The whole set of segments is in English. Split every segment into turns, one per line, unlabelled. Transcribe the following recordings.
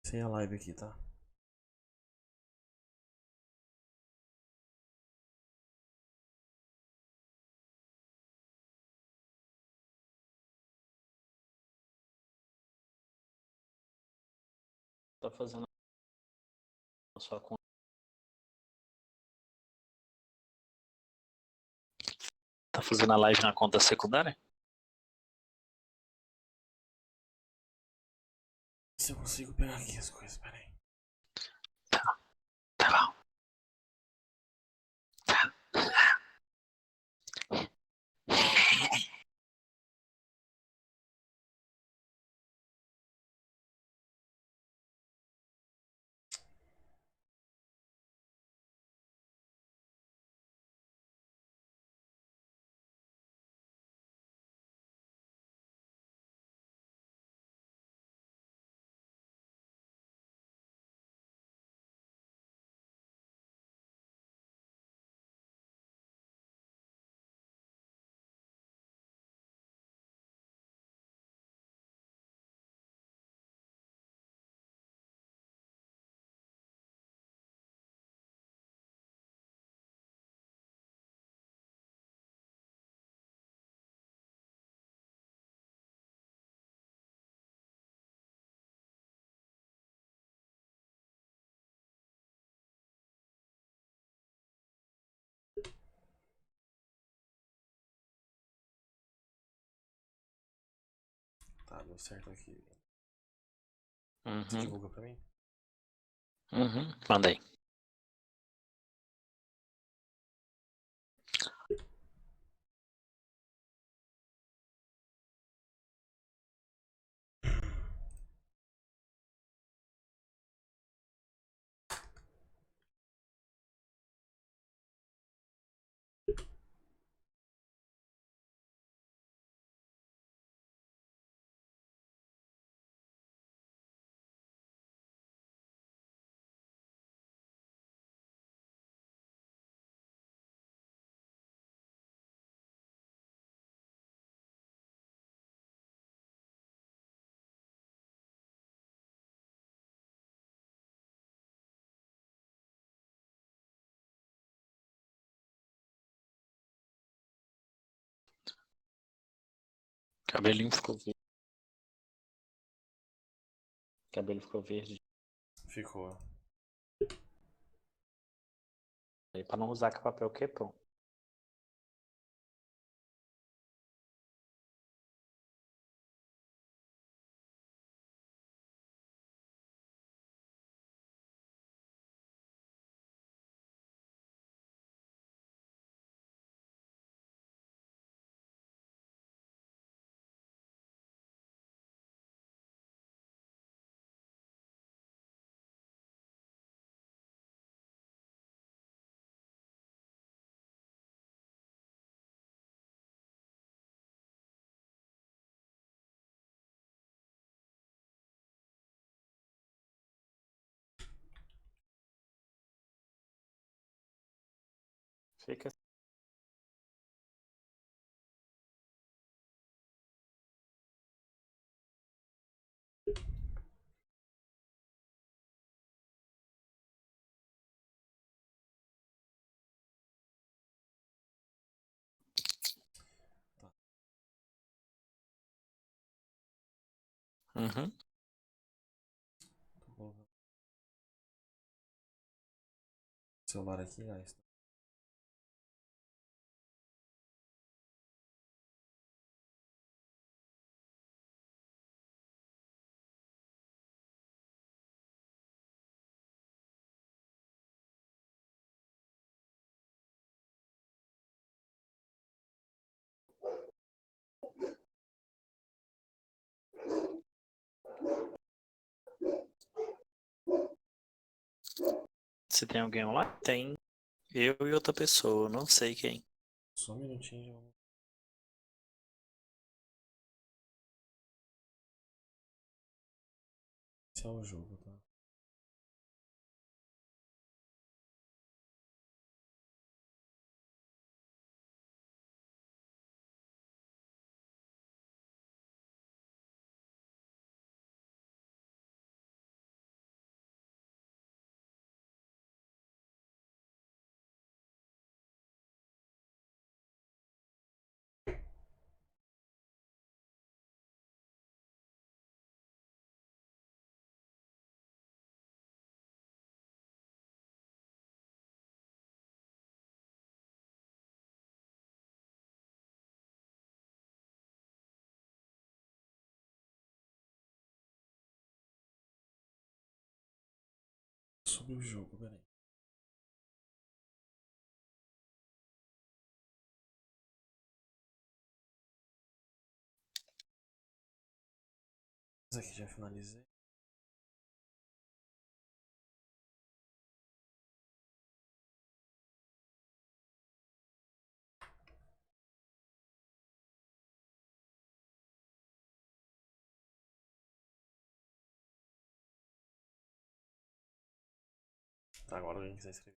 Sem a live aqui, tá?
Tá fazendo a sua conta. Tá fazendo a live na conta secundária?
Se eu consigo pegar aqui as coisas, peraí.
Tá bom.
Tá, deu certo aqui. Você
Uhum.
divulga pra mim?
Mandei. Cabelinho ficou verde. Cabelo ficou verde.
Ficou.
Aí, pra não usar papel crepom. Fica assim.
Tá.
Uhum.
Tô colocando o celular aqui, guys.
Se tem alguém online? Tem. Eu e outra pessoa, não sei quem.
Só um minutinho já vamos. Esse é o jogo, tá? sobre o jogo, peraí. Esse aqui já finalizei. Tá, agora alguém quiser escrever.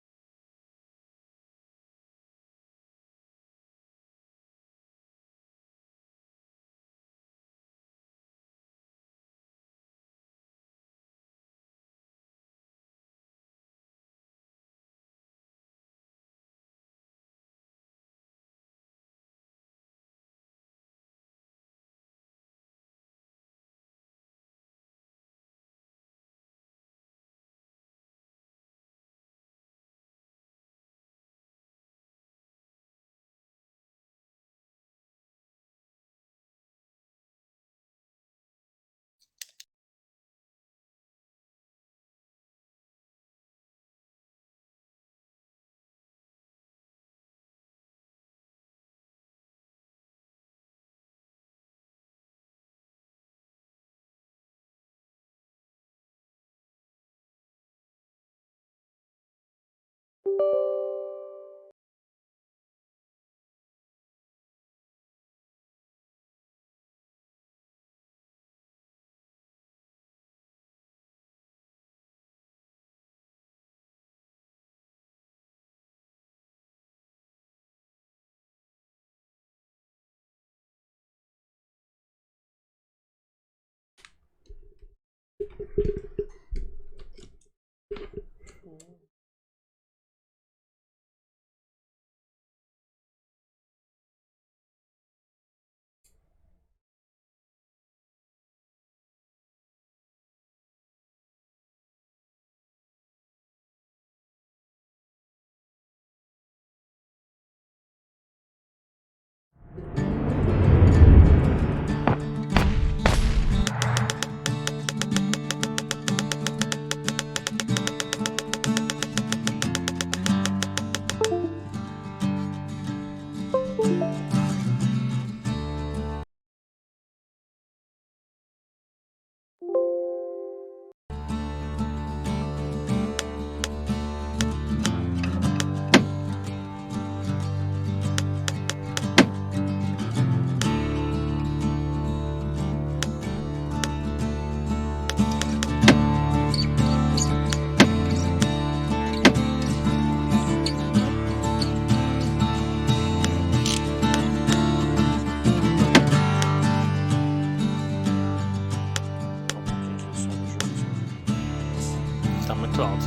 Tá muito alto.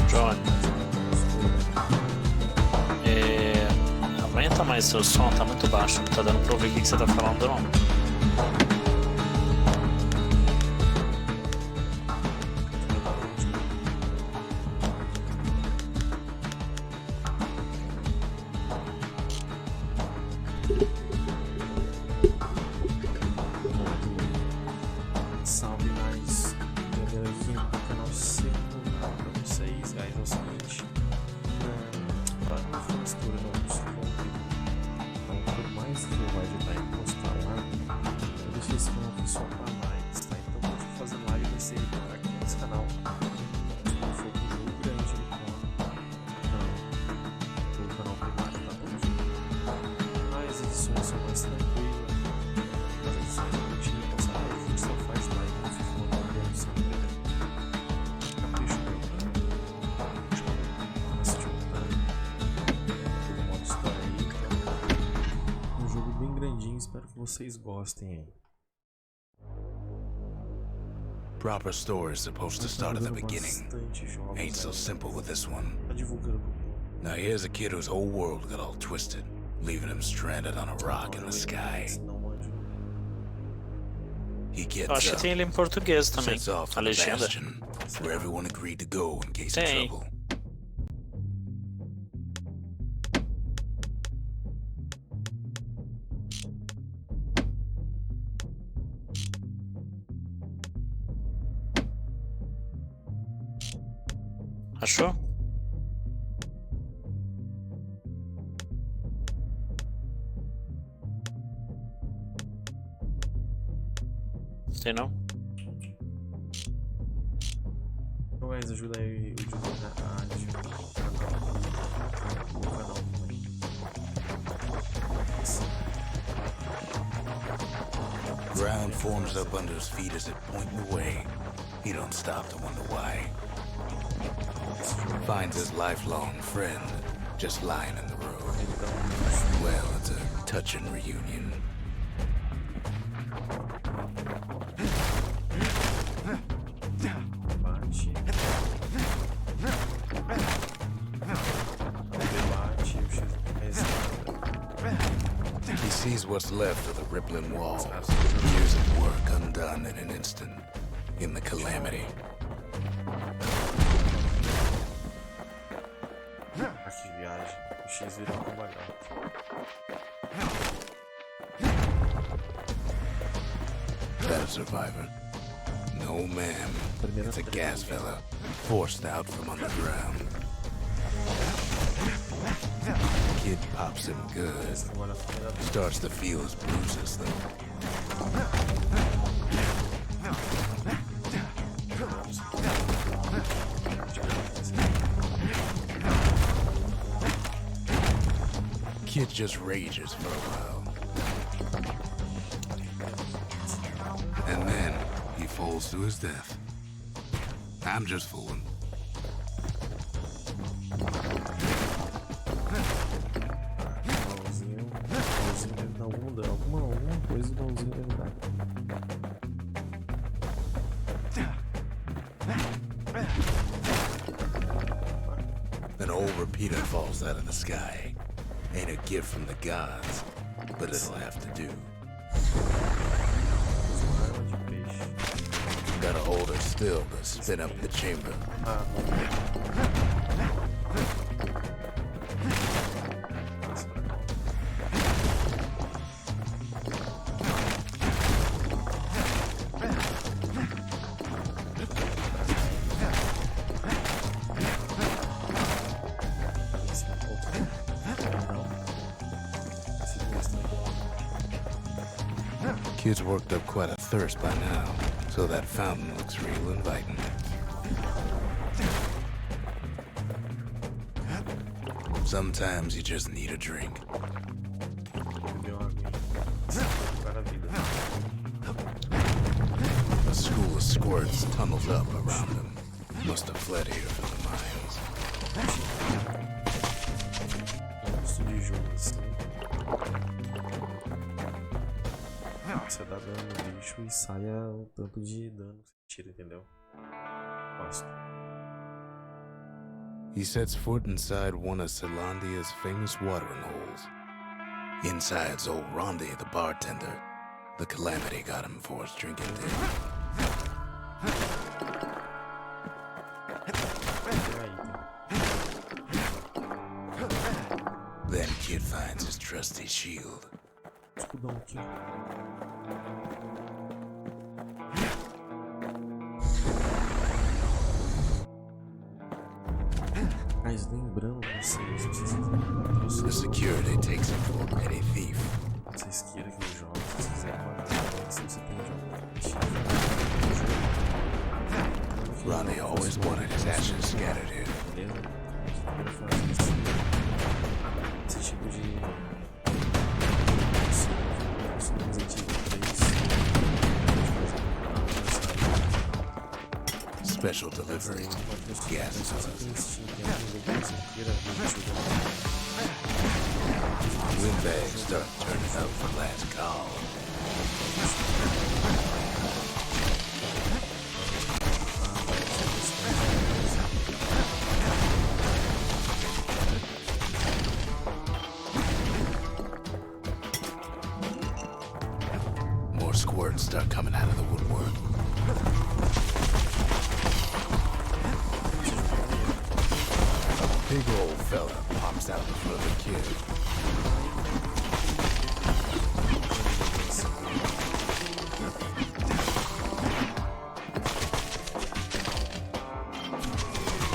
Johnny, aumenta mais seu som, tá muito baixo, não tá dando pra ouvir o que você tá falando não.
Salve mais galerinha do canal secundário pra vocês, guys. É o seguinte, para não ficar misturando os conteúdos, então por mais que eu vá editar e postar lá, eu vocês gostem aí.
Proper story is supposed to start at the beginning.
Bastante jogos,
Ain't so simple with this one.
Tá divulgando comigo.
Now here's a kid whose whole world got all twisted, leaving him stranded on a rock in the sky.
Não manjo.
He
Eu
gets
acho que
up,
tem ele em português também.
sets off
A
to the
legenda.
Bastion, where everyone agreed to go in case of
Tem.
trouble.
Achou? Tem não?
Então, guys, ajuda aí o divulgar a adicionar o canal também.
Ground forms up under his feet as it pointing away. He don't stop to wonder why. Finds his lifelong friend just lying in the road. Well, it's a touching reunion.
Bate. Debate, o X
He sees what's left of the rippling wall. Years of work undone in an instant. In the calamity.
Ah, que viagem. O X virou uma bagaça.
That a survivor? No, ma'am. It's a gas fella, forced out from underground. Kid pops him good.
Agora a primeira vez.
Starts to feel his bruises, though. Kid just rages for a while. And then he falls to his death. I'm just fooling.
Baúzinho deve dar alguma coisa o baúzinho deve dar.
An old repeater falls out of the sky. Ain't a gift from the gods, but it'll have to do.
Uma arma de peixe.
Gotta hold her still to spin up the chamber.
Ah, não.
Kid's worked up quite a thirst by now, so that fountain looks real inviting. Sometimes you just need a drink.
Deu uma aguinha. Para a vida.
A school of squirts tunnels up around him. Must have fled here from the mines.
Gosto de jogo assim. Você dá dano no bicho e saia o tanto de dano que você tira, entendeu? Gosto.
He sets foot inside one of Celandia's famous watering holes. Inside's old Rondi, the bartender. The calamity got him for his drinking day. Then Kid finds his trusty shield.
Escudão aqui. Mas lembrando vocês,
The security takes him for a petty thief.
vocês queiram que eu jogue, se vocês quiserem guardar, se você tem jogo.
Ronnie always wanted his ashes scattered here.
Beleza? Eu vou fazer esse tipo de.
Special delivery. Gas
Steam.
Win Bags start turning up for last call. More squirts start coming out of the woodwork. Big old fella pops out in front of the kid.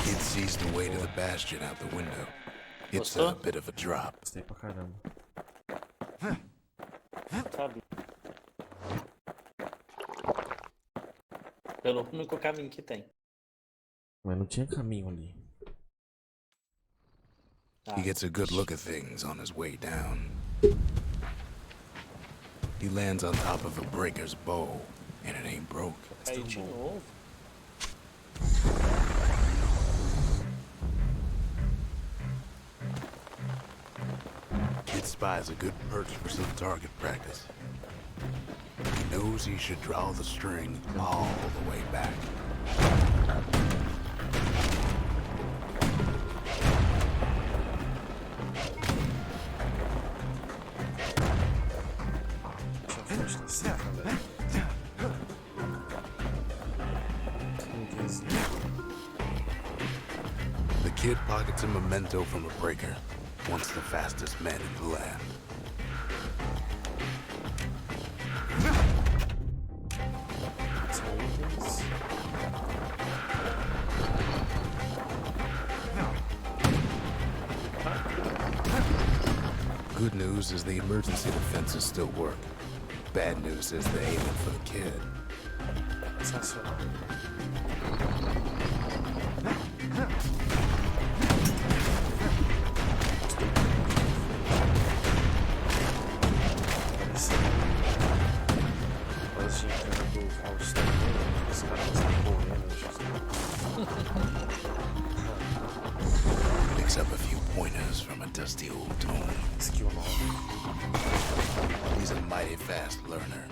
Kid sees the way to the Bastion out the window. It's a bit of a drop.
Gostei pra caramba.
Sabe? Pelo único caminho que tem.
Mas não tinha caminho ali.
He gets a good look at things on his way down. He lands on top of a breaker's bow, and it ain't broke.
Caiu de novo.
Kid spies a good perch for some target practice. He knows he should draw the string all the way back.
Deixa eu fechar essa velho.
The kid pockets a memento from a breaker, once the fastest man in the land. Good news is the emergency defenses still work. Bad news is they're aiming for the kid.
Sensacional. Parece entrando do Faustão. Os caras estão correndo.
Picks up a few pointers from a dusty old tome.
Skill 9.
He's a mighty fast learner.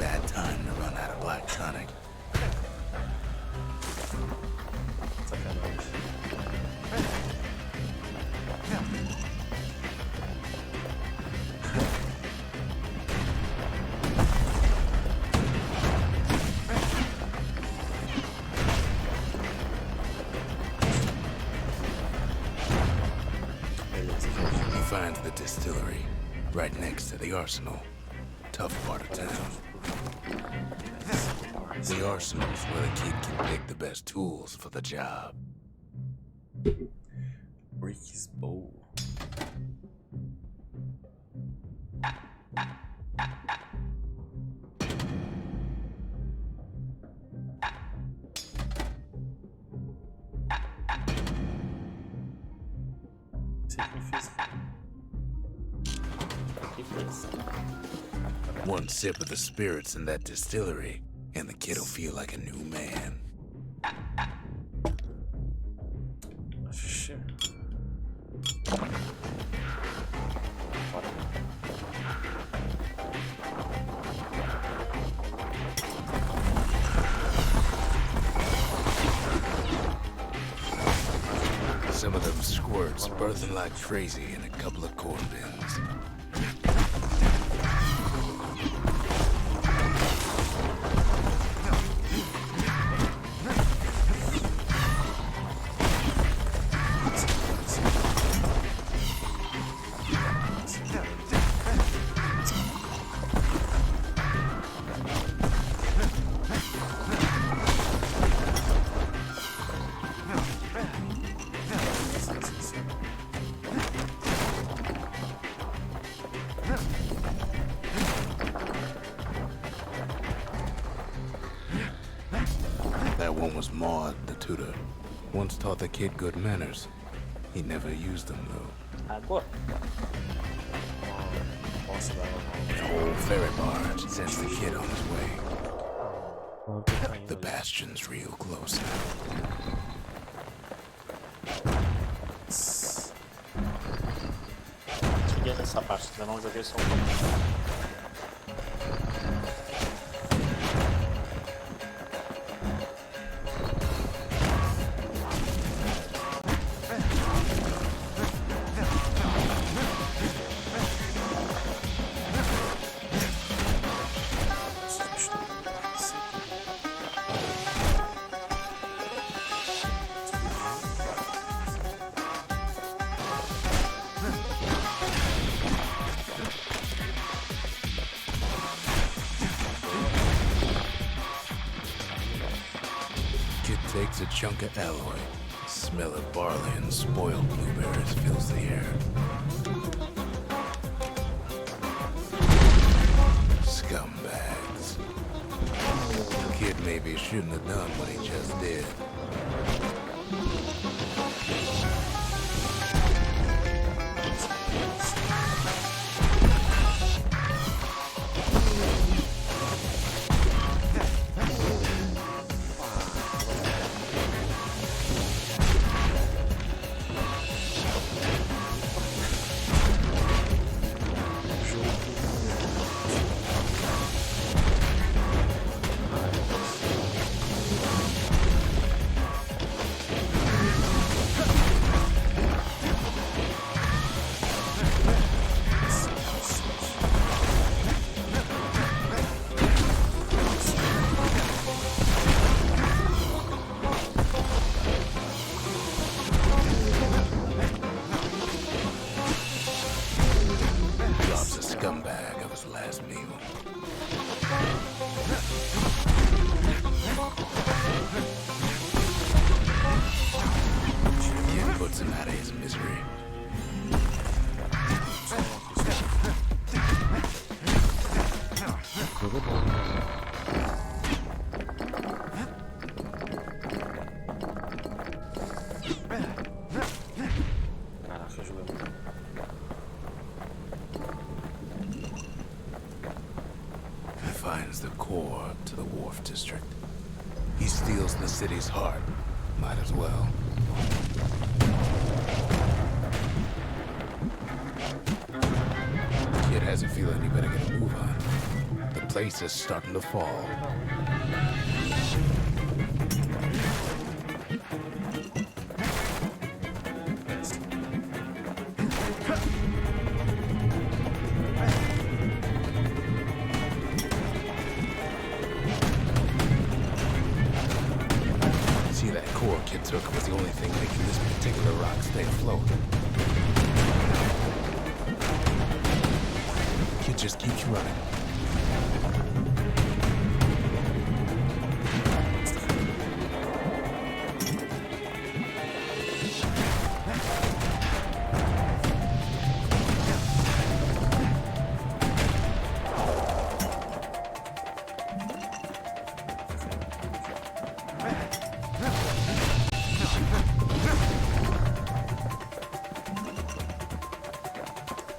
Bad time to run out of black tonic.
Sacanagem.
He finds the distillery right next to the arsenal. Tough part of town. The arsenal's where the kid can pick the best tools for the job.
Break his bow.
Que fez?
One sip of the spirits in that distillery, and the kid'll feel like a new man.
Shit.
Some of them squirts birthing like crazy in a couple of corn bins. That one was Maud, the tutor. Once taught the kid good manners. He never used them, though.
Água?
Posso dar uma
An old ferry barge sends the kid on his way.
Ela tá caindo
The
ali.
Bastion's real close now.
Cheguei nessa parte, ainda não joguei só um pouco.
Kid takes a chunk of alloy. Smell of barley and spoiled blueberries fills the air. Scumbags. Kid maybe shouldn't have done what he just did. Robs a scumbag of his last meal. Kid puts him out of his misery.
Jogo bom, né? Caraca, jogo é bom.
He finds the core to the wharf district. He steals the city's heart. Might as well. Kid has a feeling he better get a move on. The place is starting to fall. See, that core Kid took was the only thing making this particular rock stay afloat. Kid just keeps running.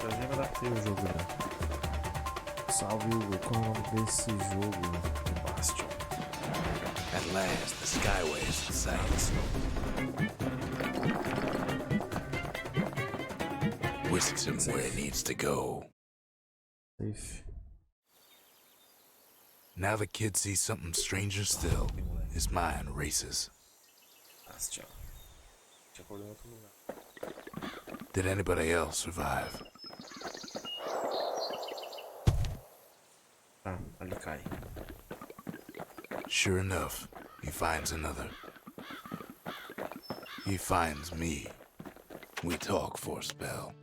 Eu já adaptei o jogo, né? Salve o... Qual é o nome desse jogo? Bastion.
At last, the skyway is in sight. Whisks him where he needs to go.
Safe.
Now the kid sees something stranger still. His mind races.
Bastion. Já acordou em outro lugar.
Did anybody else survive?
Ah, ali cai.
Sure enough, he finds another. He finds me. We talk for a spell.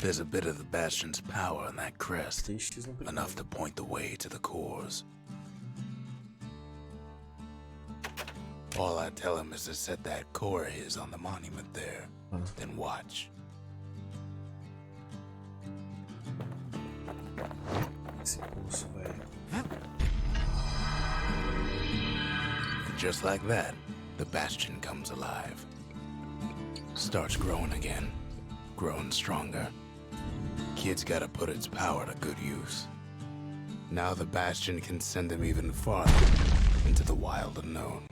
There's a bit of the Bastion's power in that crest,
Textos no primeiro.
enough to point the way to the cores. All I tell him is to set that core of his on the monument there, then watch.
Esse pulso, velho.
And just like that, the Bastion comes alive. Starts growing again. growing stronger. Kid's gotta put its power to good use. Now the Bastion can send him even farther into the wild unknown.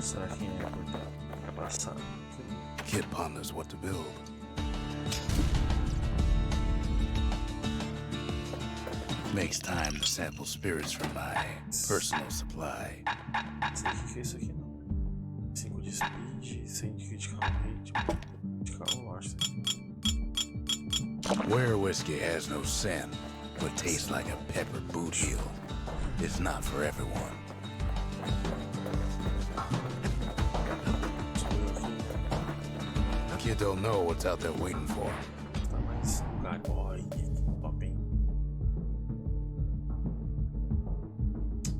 Será que é porque é passado?
Kid ponders what to build. Makes time to sample spirits from my personal supply.
Sei o que é isso aqui não. 5 de speed, 100 de critical rate, critical eu acho.
Where whiskey has no scent, but tastes like a pepper boot heel, it's not for everyone. Kid don't know what's out there waiting for him.
Tá mais lugar, boy, top, hein?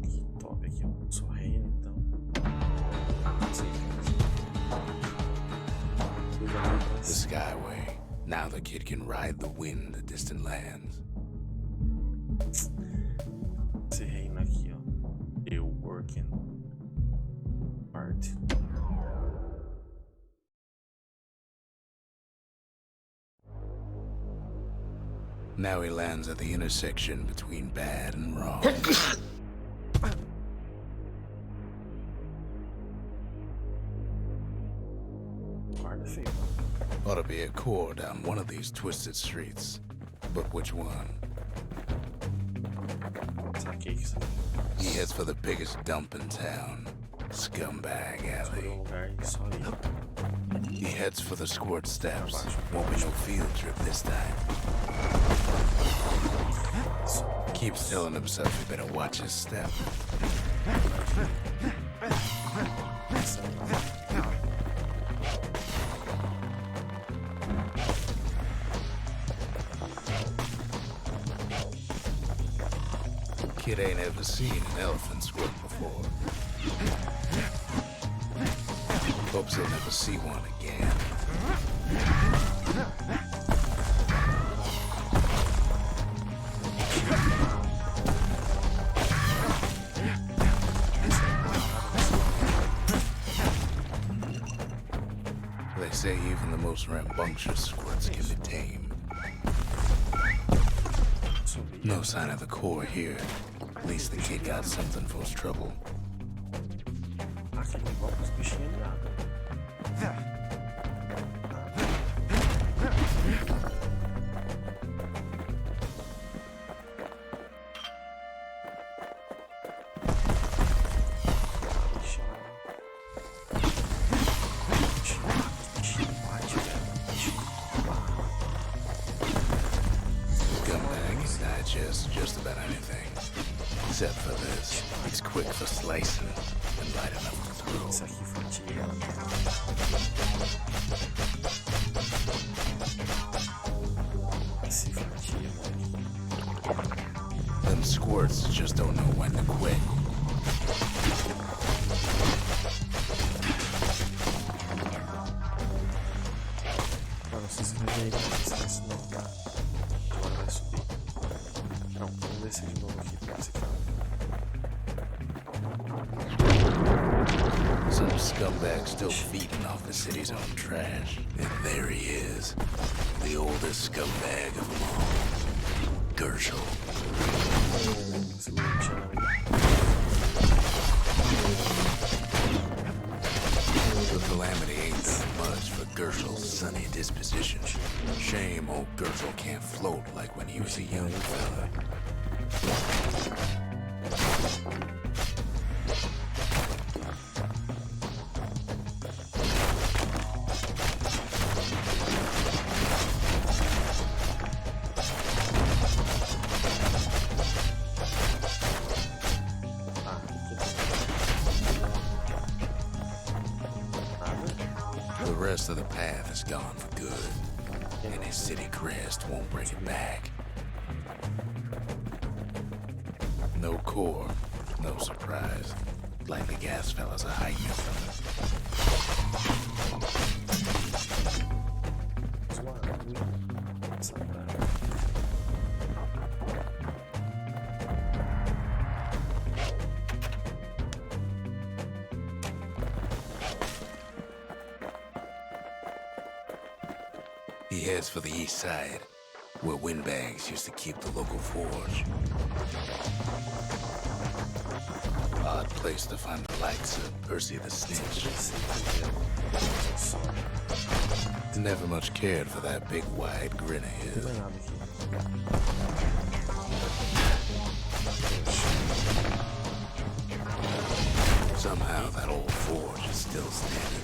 Que top aqui, eu sou reino, então. Não sei o que
The Skyway. Now the kid can ride the wind to distant lands.
esse reino aqui, ó. Eu working hard.
Now he lands at the intersection between bad and wrong.
Hard to feel.
Ought to be a core down one of these twisted streets. But which one?
Saquei que isso aqui.
He heads for the biggest dump in town. Scumbag
Escolhi
Alley.
um lugar e só ir.
He heads for the squirt steps. Won't be no field trip this time. Keeps telling himself he better watch his step. Kid ain't ever seen an elephant squirt before. Hopes he'll never see one again. They say even the most rambunctious squirts can be tamed. No sign of the core here. At least the kid got something for his trouble.
Aquele igual os bichinhos de água.
Scumbag can digest just about anything. Except for this. It's quick for slicing and light enough to throw.
Isso aqui fatia. Esse fatia, moleque.
Them squirts just don't know when to quit.
Mano, vocês vão ver aí, senão agora vai subir. Não, vamos descer de novo aqui pra esse cara.
Some scumbag still feeding off the city's own trash. And there he is. The oldest scumbag of them all. Gershel.
Segura o chão.
The calamity ain't done much for Gershel's sunny disposition. Shame old Gershel can't float like when he was a young fella. The rest of the path is gone for good, and his city crest won't bring it back. No core, no surprise. Like the gas fellas are hiding it from us. heads for the east side, where windbags used to keep the local forge. Odd place to find the likes of Percy the Snitch. Never much cared for that big wide grin of his. Somehow that old forge is still standing.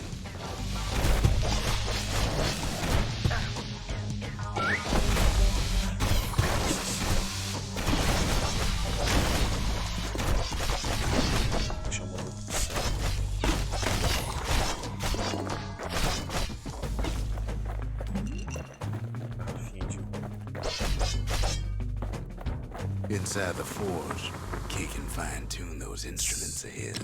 Inside the forge, Key can fine-tune those instruments of his.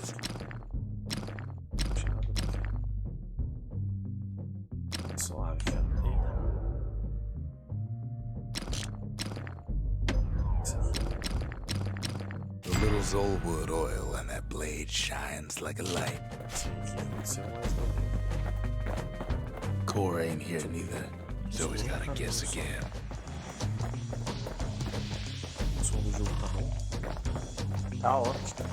The little Zolwood oil and that blade shines like a light. Core ain't here neither, so he's gotta guess again.
Tá ótimo.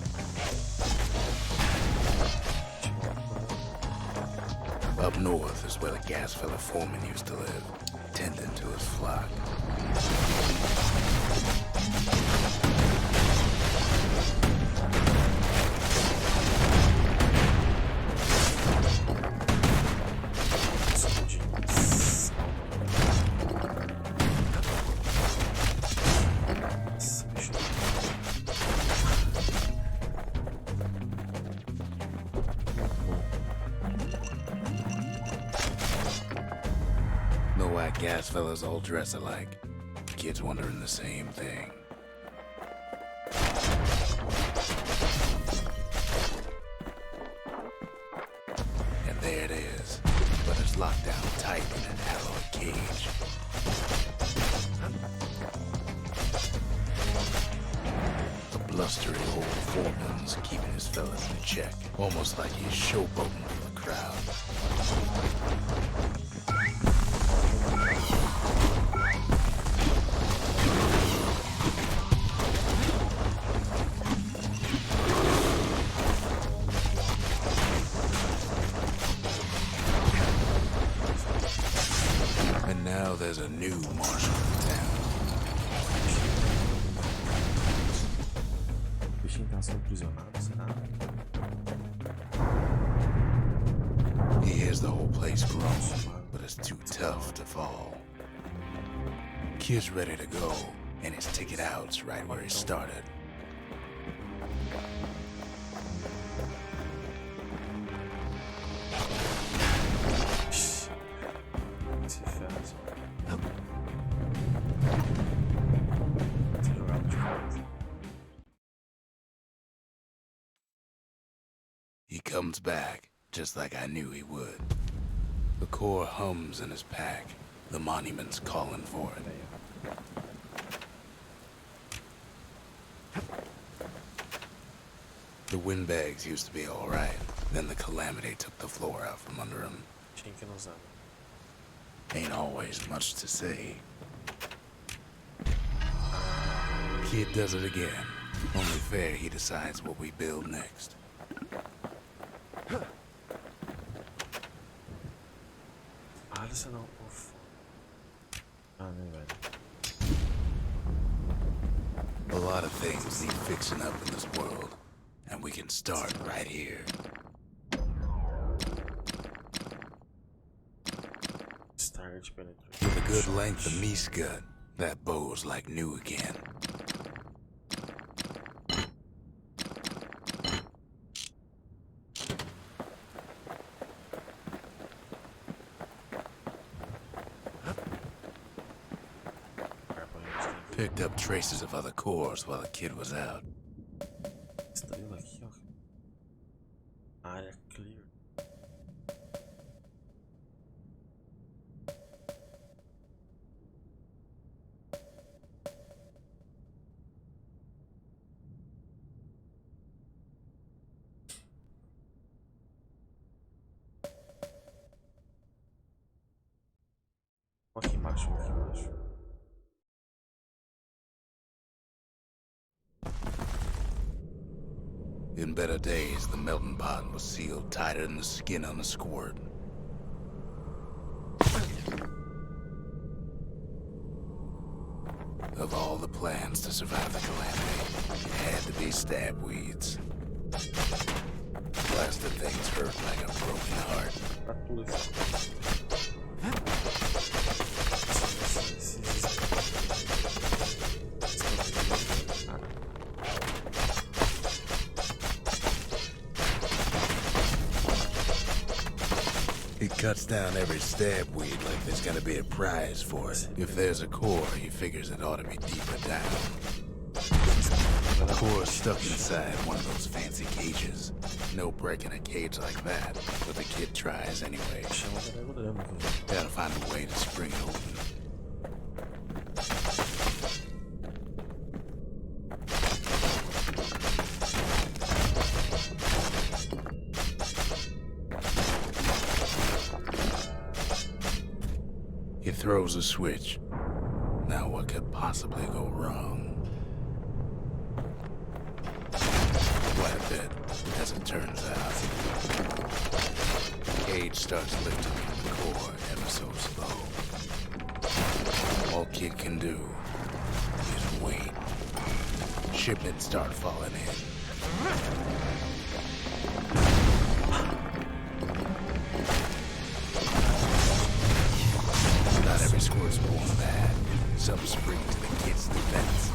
Up north is where the gas fella foreman used to live, tending to his flock. No white gas fellas all dress alike. Kids wondering the same thing. And there it is, but it's locked down tight in an alloy cage. The blustery old foreman's keeping his fellas in check, almost like he's showboating for the crowd. And now there's a new marshal in town.
O bichinho tá sendo aprisionado, será?
He hears the whole place groan, but it's too tough to fall. Kid's ready to go, and his ticket out's right where he started.
Se ferra só. Tem que jogar de volta.
He comes back, just like I knew he would. The core hums in his pack. The monument's calling for it. The windbags used to be alright. Then the calamity took the floor out from under him.
Tinha que não usar.
Ain't always much to say. Kid does it again. Only fair he decides what we build next.
Alisson não. Ufa. Ah, nem velho.
A lot of things need fixing up in this world, and we can start right here.
Start penetration.
With a good length of meat gut, that bow's like new again. Picked up traces of other cores while the kid was out.
Estrela aqui, ó. Área clear. Aqui abaixo, mais abaixo.
In better days, the melting pot was sealed tighter than the skin on a squirt. Of all the plans to survive the calamity, it had to be stab weeds. Blasted things hurt like a broken heart.
A polícia.
He cuts down every stab weed like there's gonna be a prize for it. If there's a core, he figures it ought to be deeper down. The core's stuck inside one of those fancy cages. No breaking a cage like that, but the kid tries anyway. Gotta find a way to spring it open. He throws a switch. Now what could possibly go wrong? Quite a bit, as it turns out. The cage starts lifting from the core ever so slow. All kid can do is wait. Shipments start falling in. Not every squirt's born bad. Some spring to the kid's defense.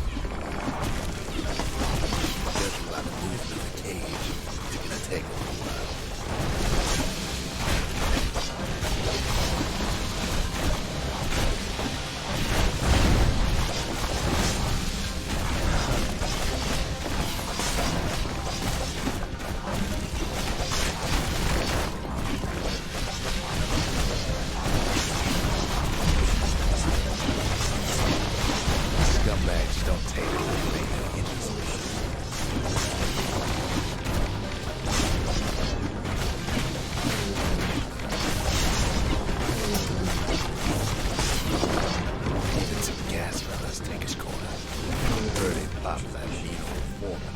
Judging by the movement of the cage, it's gonna take a little while. Scumbags don't take it when they know inches. Even some gas fellas take his corner. Heard it pop that needle foreman.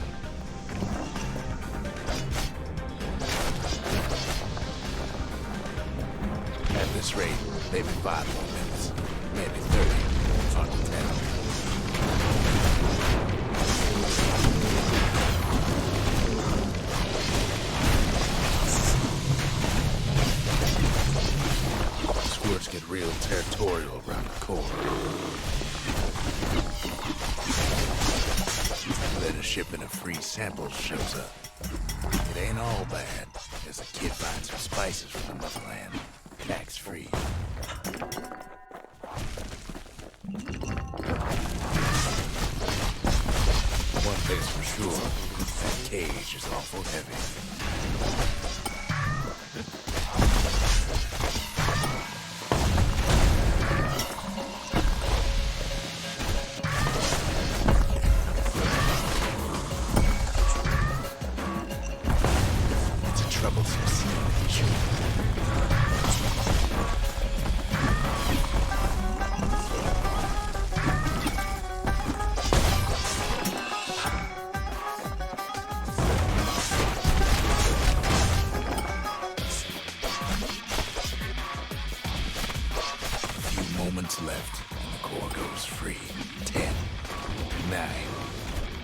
At this rate, maybe 5 more minutes, maybe 30. It's hard to tell. Squirts get real territorial around the core. Then a shipment of free samples shows up. It ain't all bad, as the kid finds some spices from the motherland, tax-free. One thing's for sure, that cage is awful heavy. It's a troublesome situation. Moments left, and the core goes free. 10, 9,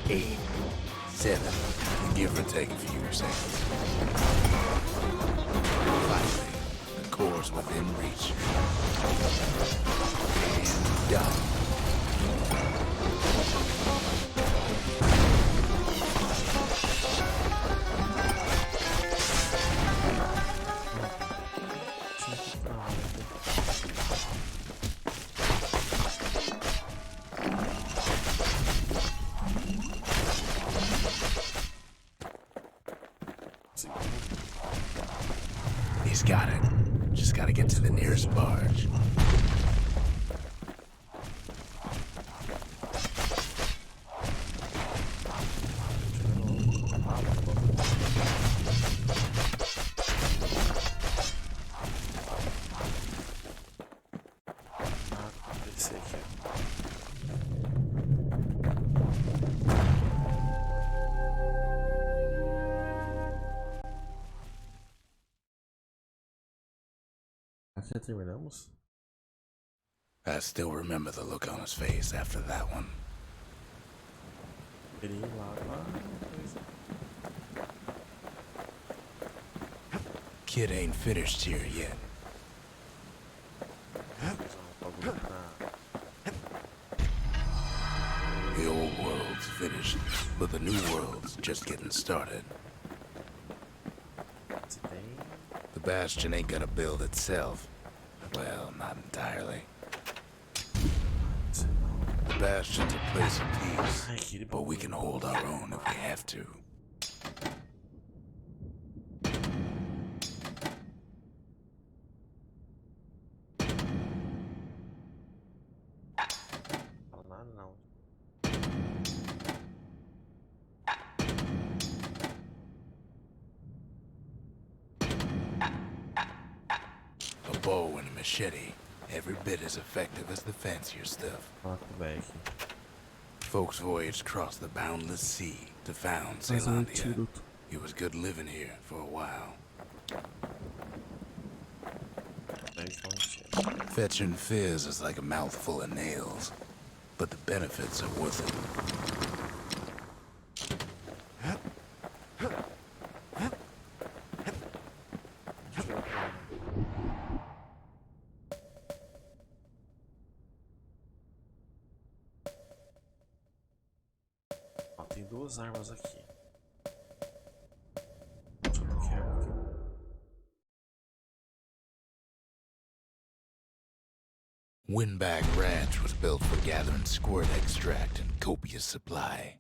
8, 7, give or take a few seconds. Finally, the core's within reach. And done. He's got it. Just gotta get to the nearest barge.
Já terminamos?
I still remember the look on his face after that one.
Queria ir lá pra
Kid ain't finished here yet.
bagulho pra.
The old world's finished, but the new world's just getting started.
Se tem.
The Bastion ain't gonna build itself. Well, not entirely. The Bastion's a place of peace,
Ai, aquele
but we
bagulho.
can hold our own if we have to.
Fala nada não.
A bow and a machete, every bit as effective as the fancier stuff.
Fala com o velho aqui.
Folks voyaged across the boundless sea to found
Faz um
Ceylondia.
antídoto.
It was good living here for a while.
Velho com antídoto.
Fetching fizz is like a mouthful of nails, but the benefits are worth it.
Ó, tem duas armas aqui. Deixa eu ver o que é.
Windbag Ranch was built for gathering squirt extract in copious supply.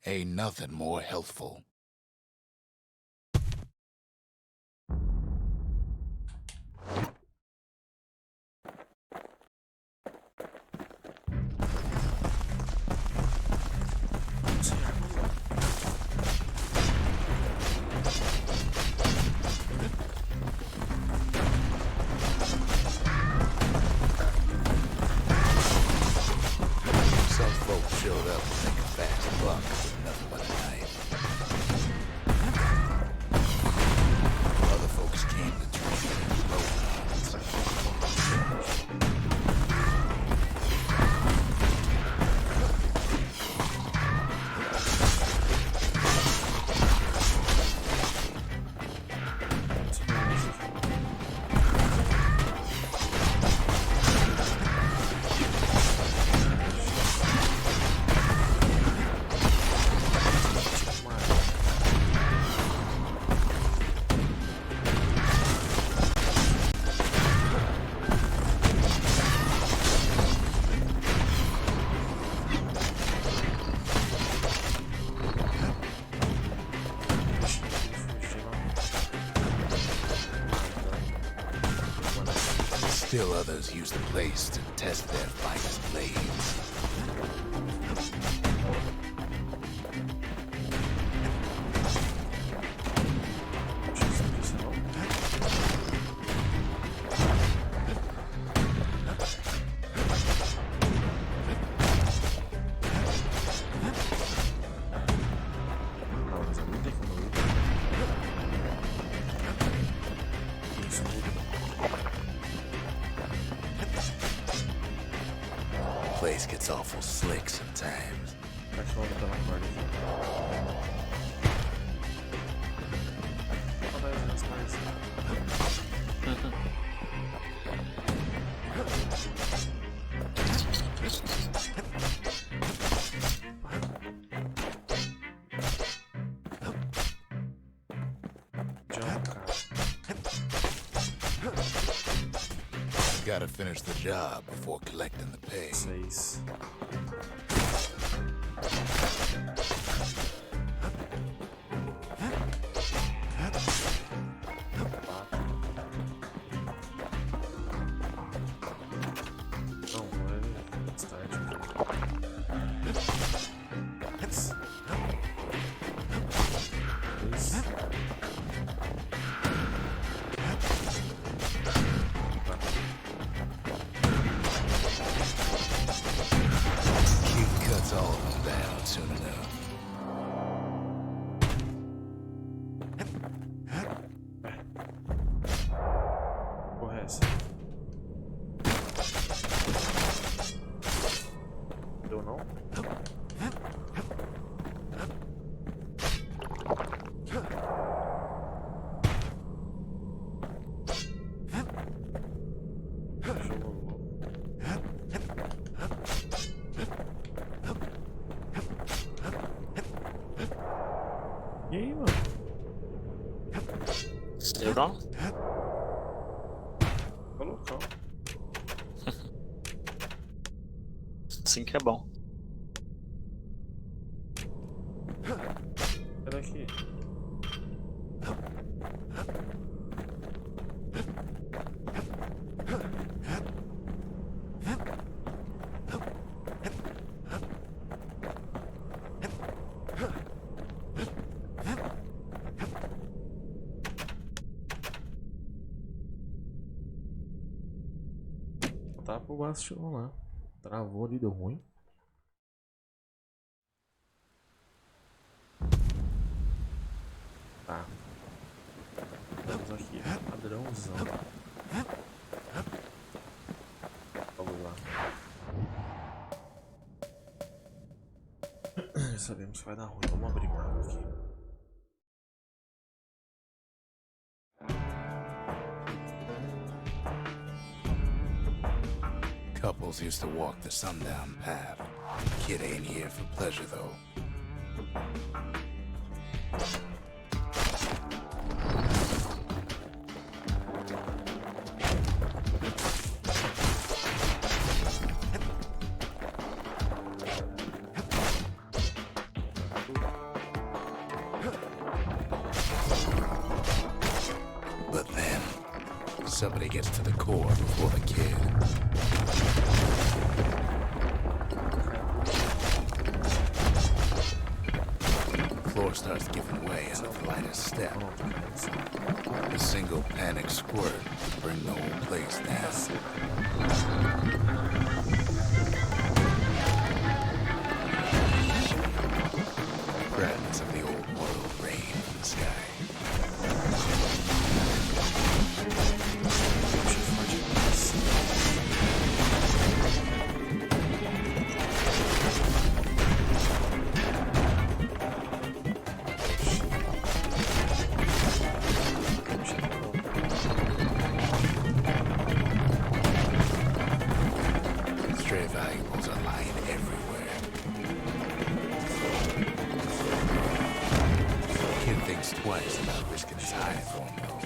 Ain't nothing more healthful.
Sem arma não.
Some folks showed up to make a fast buck with nothing but a knife. Other folks came to trade in broken arms. Still others use the place to test their finest blades. The place gets awful slick sometimes.
Cachorro pela corda aqui. Só vai usar as mais. Jump, cara.
Gotta finish the job before collecting the pay.
6. Não, é start aqui. Isso.
Keep
atrás. Deu não? Jogo louco. E aí, mano?
Deu não?
Falou, calma.
Sim que é bom.
Cadê aqui? Tá pro Bastion lá. Travou ali, deu ruim. Tá. Vamos aqui, padrãozão. Vamos lá. Já sabemos que vai dar ruim. Vamos abrir uma água aqui.
Couples used to walk the sundown path. Kid ain't here for pleasure, though. But then, somebody gets to the core before the kid. Floor starts giving way on the lightest step. A single panic squirt would bring the whole place down. Fragments of the old world rain from the sky. Stray valuables are lying everywhere. Kid thinks twice about risking his hide for him, though.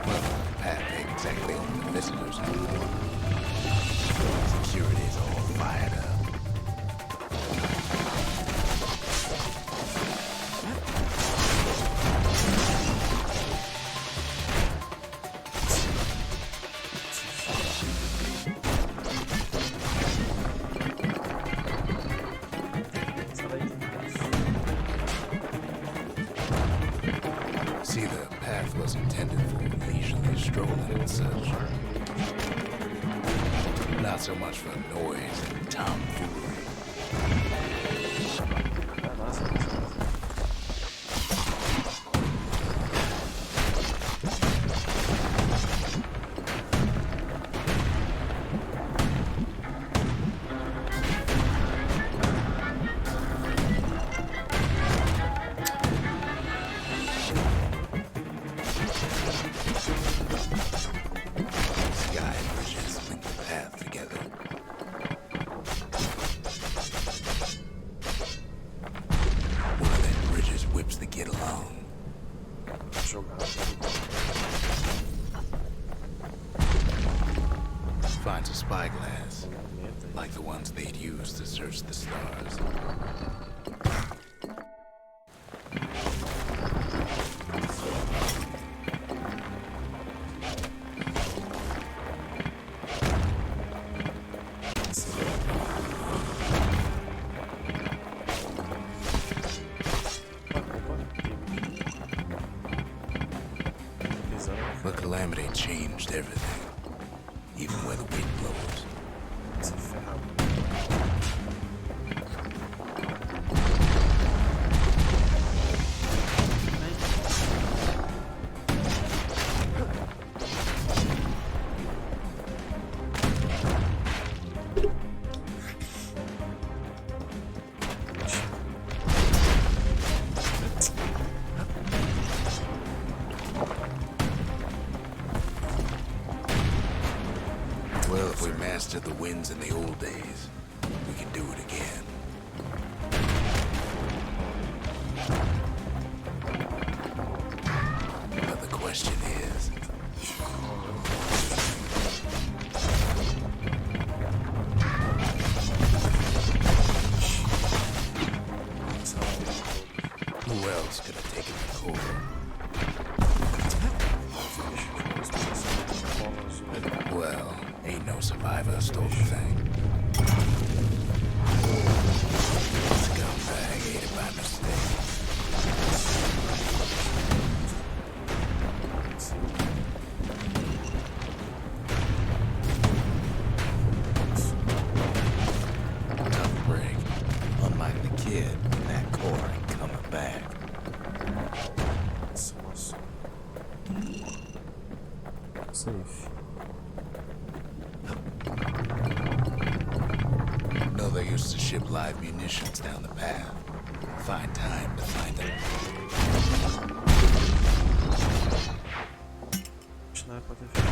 Well, the path ain't exactly open to visitors anymore. Security's all fired up. See, the path was intended for leisurely strolling and such. Not so much for noise and tomfoolery. Sky bridges link the path together. One of them bridges whips the kid along. Finds a spyglass, like the ones they'd use to search the stars. The calamity changed everything, even where the wind blows. mastered the winds in the old days, we can do it again. But the question is, who else could have taken the core? Well, ain't no survivor stole the thing. Scumbag ate it by mistake. Tough break. Unlike the kid, that core ain't coming back.
Safe.
No, they used to ship live munitions down the path. Find time to find them.
Acho que não é pra ter feito.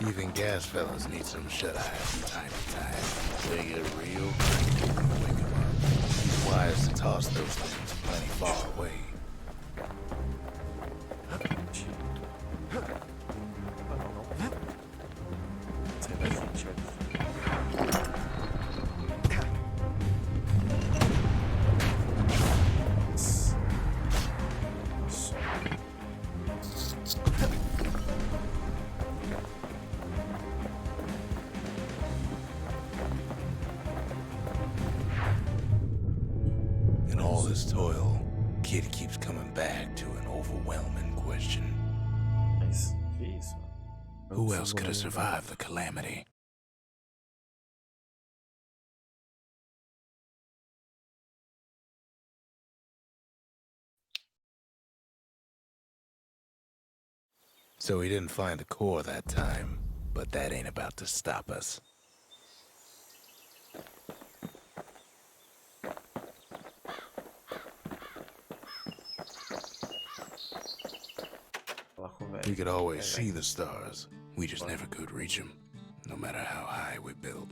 Even gas fellas need some shut-eye from time to time. They get real cranky when you wake them up. It's wise to toss those things plenty far away.
Você vai sentir.
In all this toil, Kid keeps coming back to an overwhelming question.
Mas que isso?
Who else could have survived the calamity? So he didn't find the core that time, but that ain't about to stop us.
Falar com o velho.
We could always see the stars. We just never could reach them, no matter how high we built.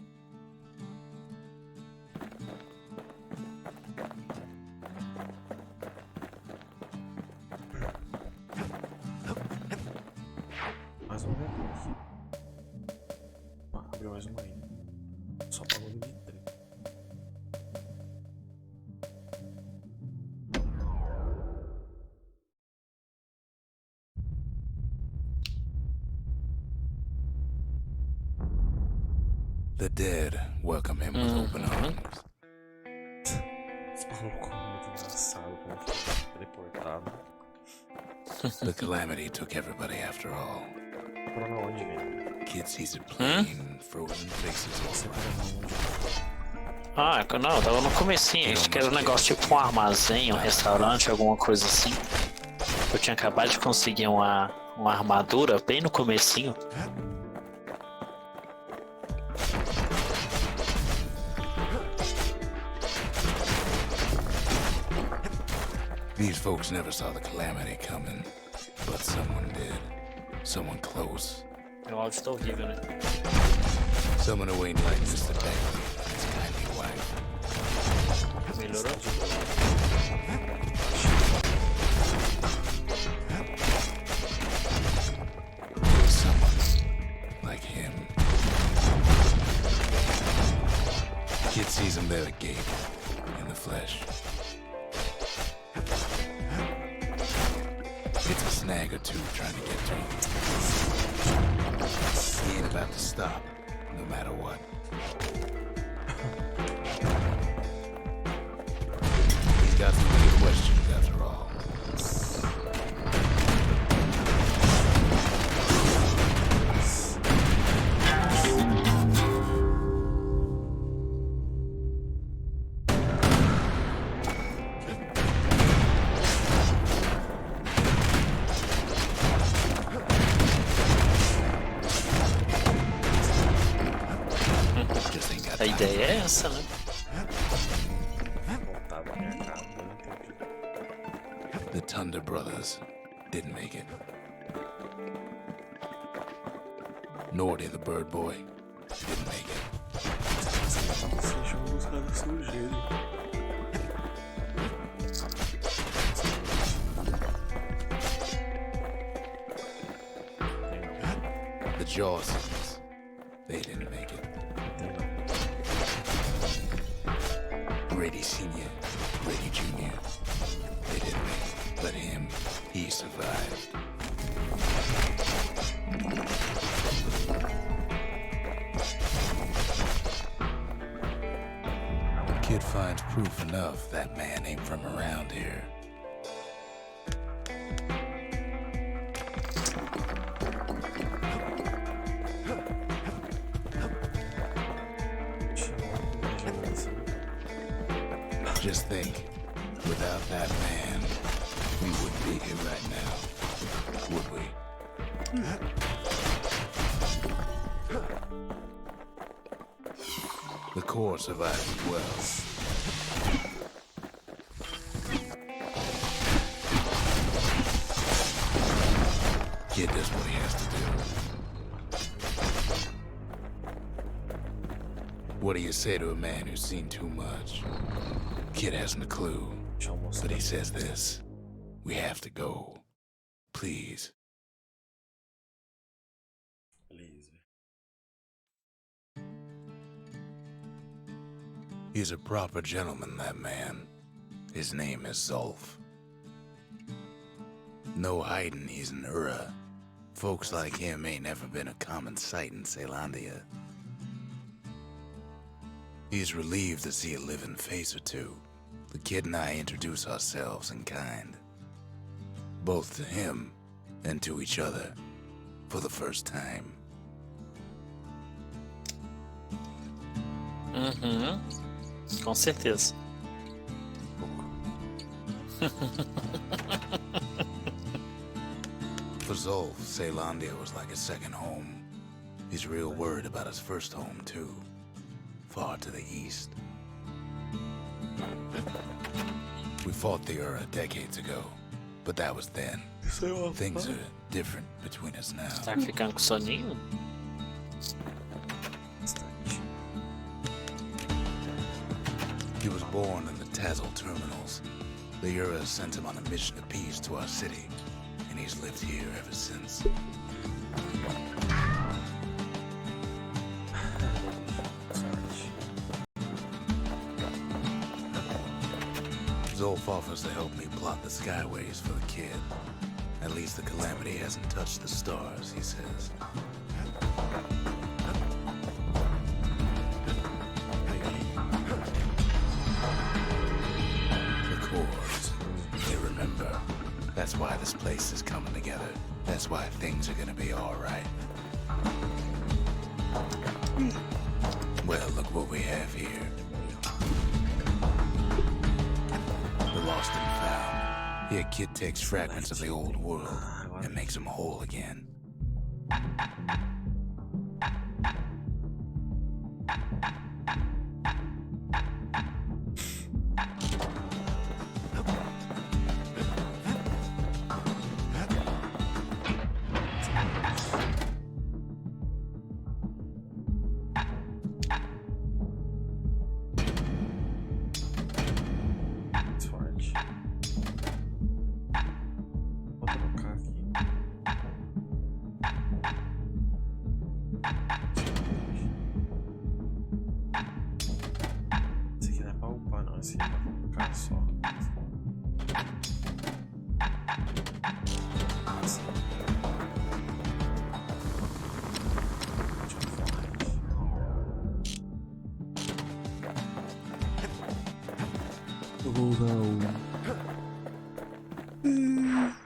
Mais um vento aqui. Ah, abriu mais uma ainda. Só bagulho de trem.
The dead welcome him with open arms.
Esse maluco é muito engraçado como foi teleportado.
The calamity took everybody after all.
Pra onde, velho?
Kid sees it plain, frozen faces
Você
all
para
around.
onde?
Ah, não, eu tava no comecinho, acho que era um negócio tipo um armazém, um restaurante, alguma coisa assim. Eu tinha acabado de conseguir uma armadura bem no comecinho.
These folks never saw the calamity coming, but someone did. Someone close.
Meu áudio tá horrível, né?
Someone who ain't like Mr. Beckley and his kindly wife.
Melhorou?
Someone like him. Kid sees him there agape, in the flesh. It's a snag or two trying to get to him. He ain't about to stop, no matter what. He's got some big questions after all.
ideia é essa, né?
Voltar pra minha casa, eu não entendi.
The Thunder Brothers didn't make it. Nordy the Bird Boy didn't make it.
Deixa eu buscar desse jeito.
The Jawsons, they didn't make it. Brady Sr., Brady Jr., they didn't make it. But him, he survived. Kid finds proof enough that man ain't from around here. Just think, without that man, we wouldn't be here right now, would we? The Corps survived as well. Kid does what he has to do. What do you say to a man who's seen too much? Kid hasn't a clue, but he says this: we have to go. Please. He's a proper gentleman, that man. His name is Zolf. No hiding he's an Ura. Folks like him ain't never been a common sight in Caelondia. He's relieved to see a living face or two. The kid and I introduce ourselves in kind. Both to him and to each other for the first time.
Com certeza.
For Zolf, Caelondia was like a second home. He's real worried about his first home, too. Far to the east. We fought the Ura decades ago, but that was then. Things are different between us now.
Tá ficando com soninho?
He was born in the Tazzle terminals. The Ura sent him on a mission of peace to our city, and he's lived here ever since. Zolf offers to help me plot the skyways for the kid. At least the calamity hasn't touched the stars, he says. The Corps, they remember. That's why this place is coming together. That's why things are gonna be all right. Well, look what we have here. The lost and found. Here, kid takes fragments of the old world and makes them whole again.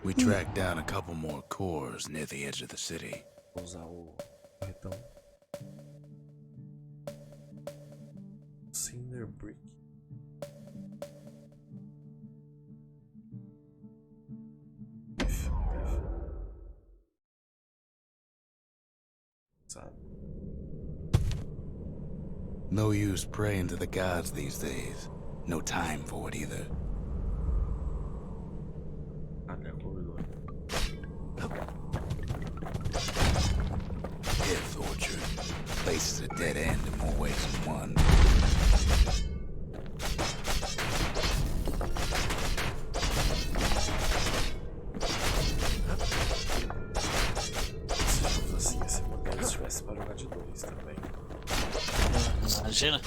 We tracked down a couple more cores near the edge of the city.
Vou usar o retão. Cinder Brick.
No use praying to the gods these days. No time for it either. Pith orchard. Place is a dead end in more ways than one.
Assim, esse modelo se tivesse pra jogar de dois também.
Imagina.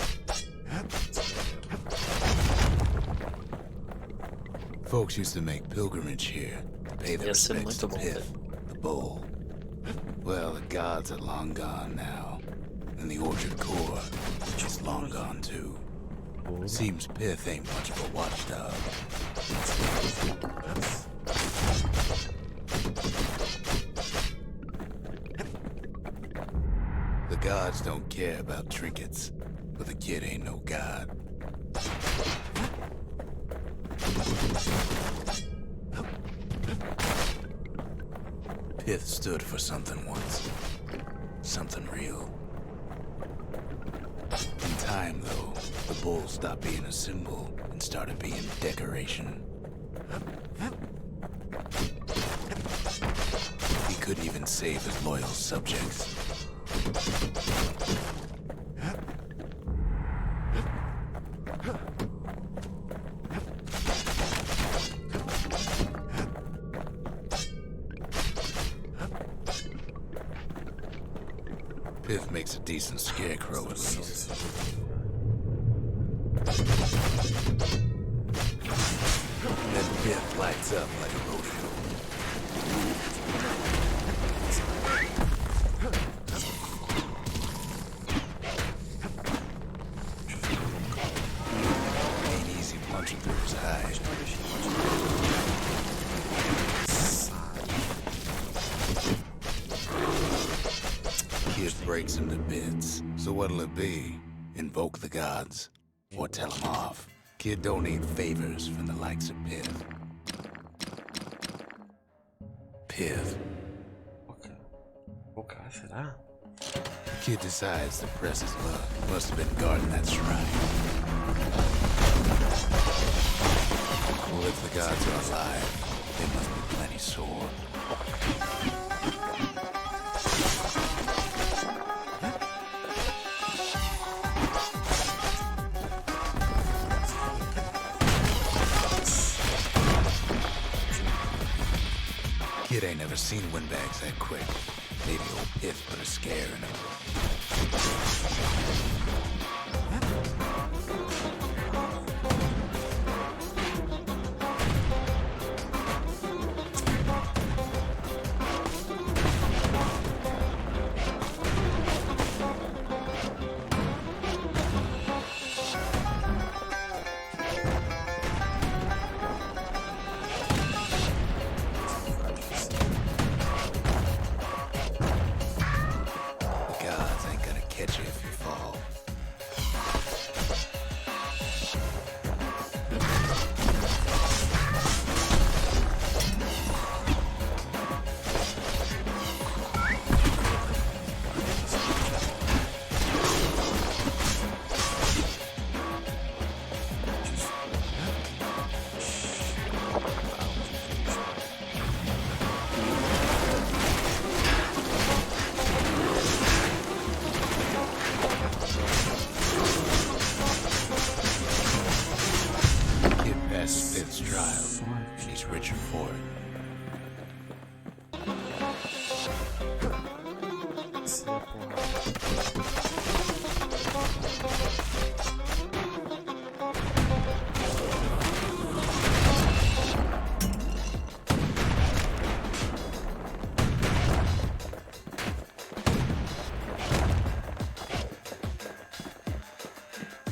Folks used to make pilgrimage here to pay their
Ia ser
respects to
muito bom,
Pith, the bull. Well, the gods are long gone now, and the orchard core is long gone too. Seems Pith ain't much of a watchdog. The gods don't care about trinkets, but the kid ain't no god. Pith stood for something once. Something real. In time, though, the bull stopped being a symbol and started being decoration. He couldn't even save his loyal subjects. Pith makes a decent scarecrow at least. Then Pith lights up like a rodeo. Ain't easy punching through his hide. Kid breaks him to bits. So what'll it be? Invoke the gods? Or tell him off? Kid don't need favors from the likes of Pith. Pith.
Okay, será?
Kid decides to press his luck. Must have been guarding that shrine. Well, if the gods are alive, they must be plenty sore. Kid ain't never seen windbags that quick. Maybe old Pith put a scare in him. The gods ain't gonna catch you if you fall. Kid passes Pith's trial, and he's richer for it.
Esse é porra.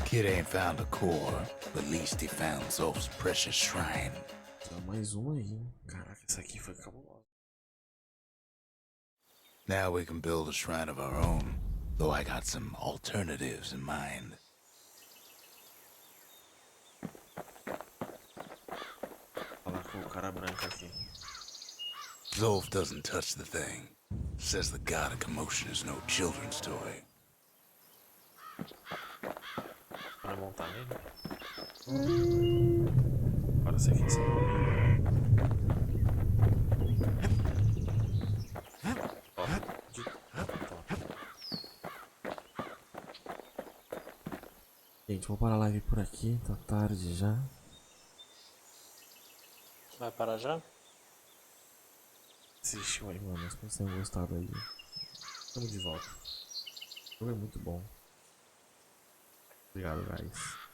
Kid ain't found a core, but at least he found Zolf's precious shrine.
Dá mais um aí, hein? Caraca, essa aqui foi cabulosa.
Now we can build a shrine of our own, though I got some alternatives in mind.
Falar com o cara branco aqui.
Zolf doesn't touch the thing. Says the god of commotion is no children's toy.
vai montar nele? Agora você quer ser comigo. Ó, de top. Gente, vou parar a live por aqui, tá tarde já.
Vai parar já?
Assistiu aí, mano. Espero que vocês tenham gostado aí. Tamo de volta. O jogo é muito bom. Obrigado, guys.